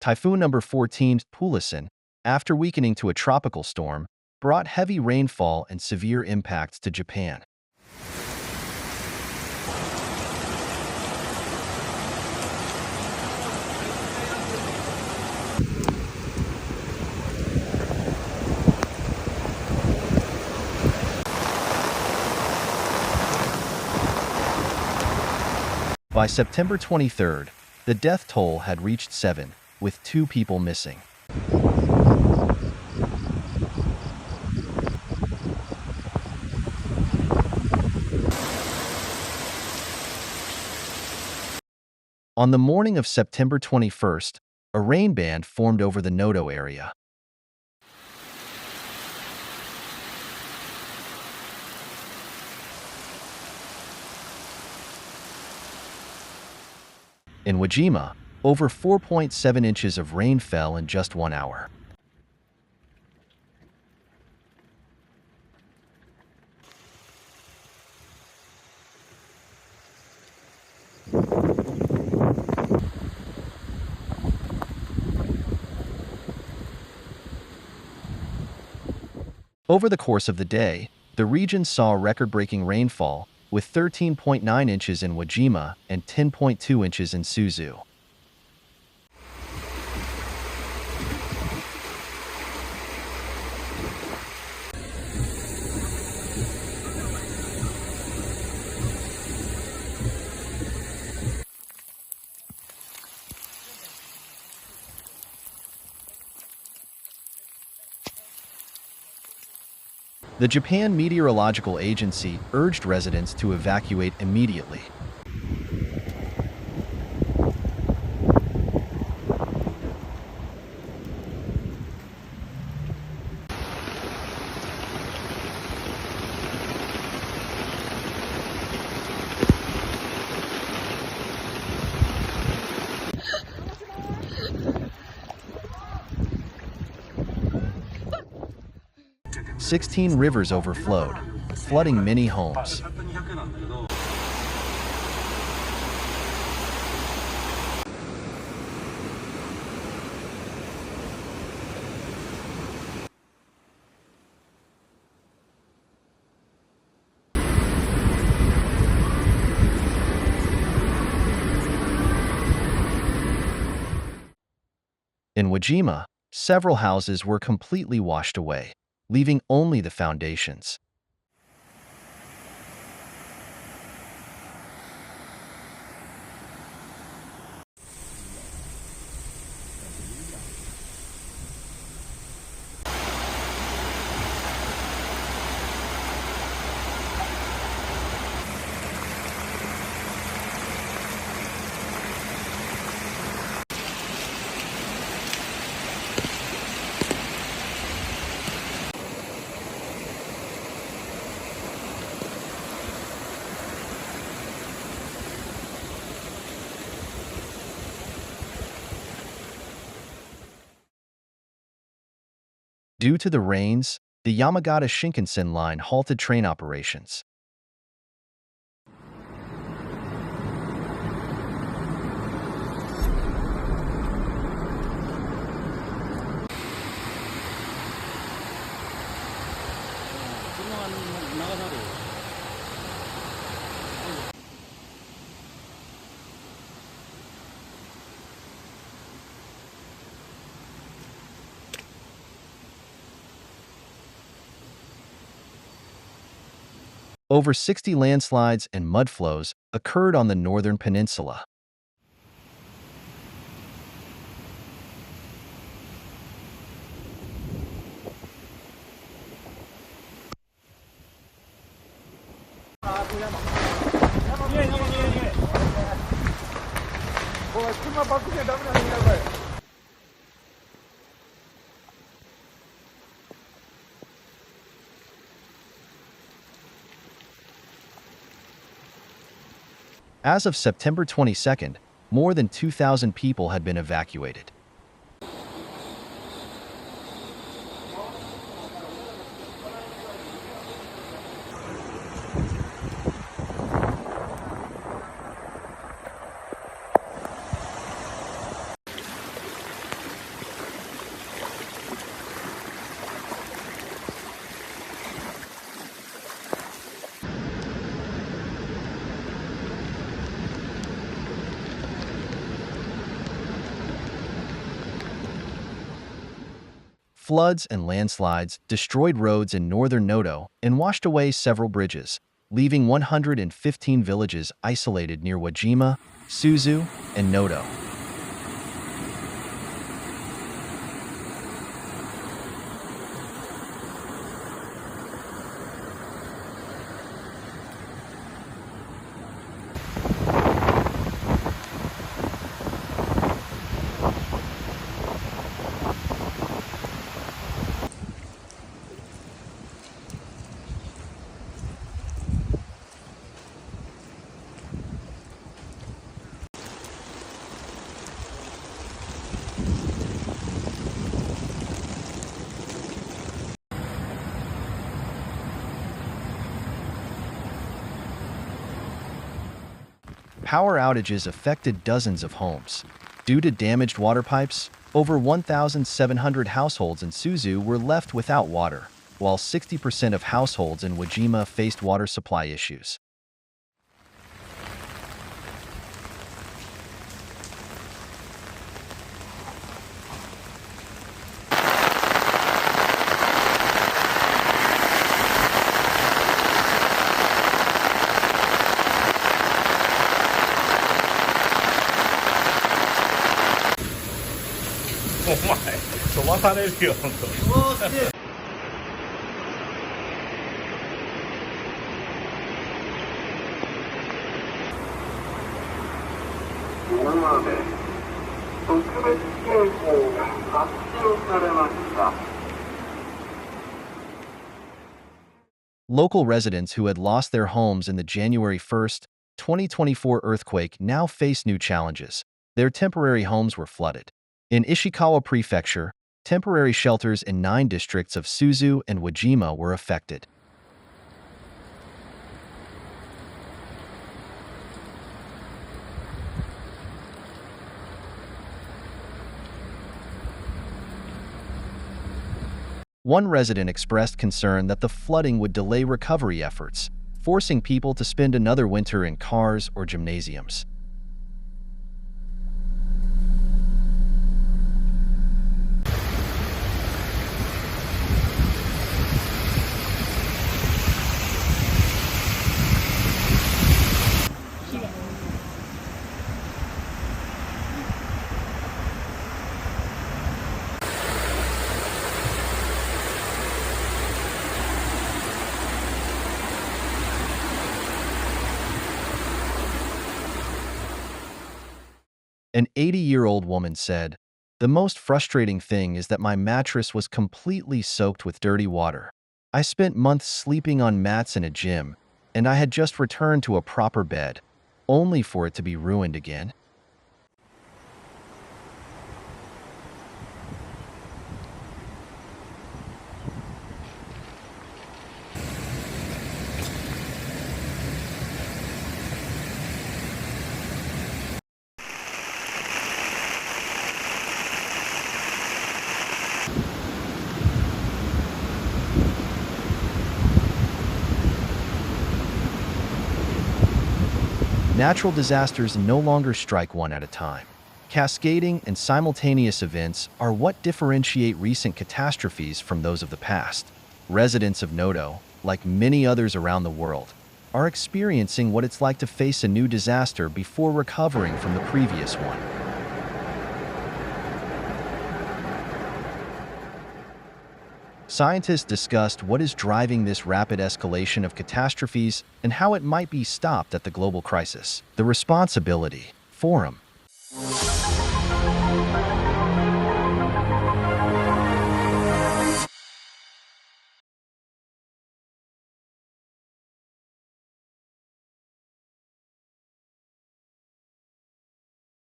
Typhoon number 14, Pulasun, after weakening to a tropical storm, brought heavy rainfall and severe impacts to Japan. By September 23rd, the death toll had reached 7, with 2 people missing. On the morning of September 21st, a rainband formed over the Noto area. In Wajima, over 4.7 inches of rain fell in just 1 hour. Over the course of the day, the region saw record-breaking rainfall, with 13.9 inches in Wajima and 10.2 inches in Suzu. The Japan Meteorological Agency urged residents to evacuate immediately. "16 rivers overflowed, flooding many homes." In Wajima, several houses were completely washed away, leaving only the foundations. Due to the rains, the Yamagata Shinkansen line halted train operations. Over 60 landslides and mudflows occurred on the northern peninsula. As of September 22nd, more than 2,000 people had been evacuated. Floods and landslides destroyed roads in northern Noto and washed away several bridges, leaving 115 villages isolated near Wajima, Suzu, and Noto. Power outages affected dozens of homes. Due to damaged water pipes, over 1,700 households in Suzu were left without water, while 60% of households in Wajima faced water supply issues. Local residents who had lost their homes in the January 1, 2024 earthquake now face new challenges. Their temporary homes were flooded. In Ishikawa Prefecture, temporary shelters in 9 districts of Suzu and Wajima were affected. One resident expressed concern that the flooding would delay recovery efforts, forcing people to spend another winter in cars or gymnasiums. An 80-year-old woman said, "The most frustrating thing is that my mattress was completely soaked with dirty water. I spent months sleeping on mats in a gym, and I had just returned to a proper bed, only for it to be ruined again." Natural disasters no longer strike one at a time. Cascading and simultaneous events are what differentiate recent catastrophes from those of the past. Residents of Noto, like many others around the world, are experiencing what it's like to face a new disaster before recovering from the previous one. Scientists discussed what is driving this rapid escalation of catastrophes and how it might be stopped at the global crisis. The Responsibility Forum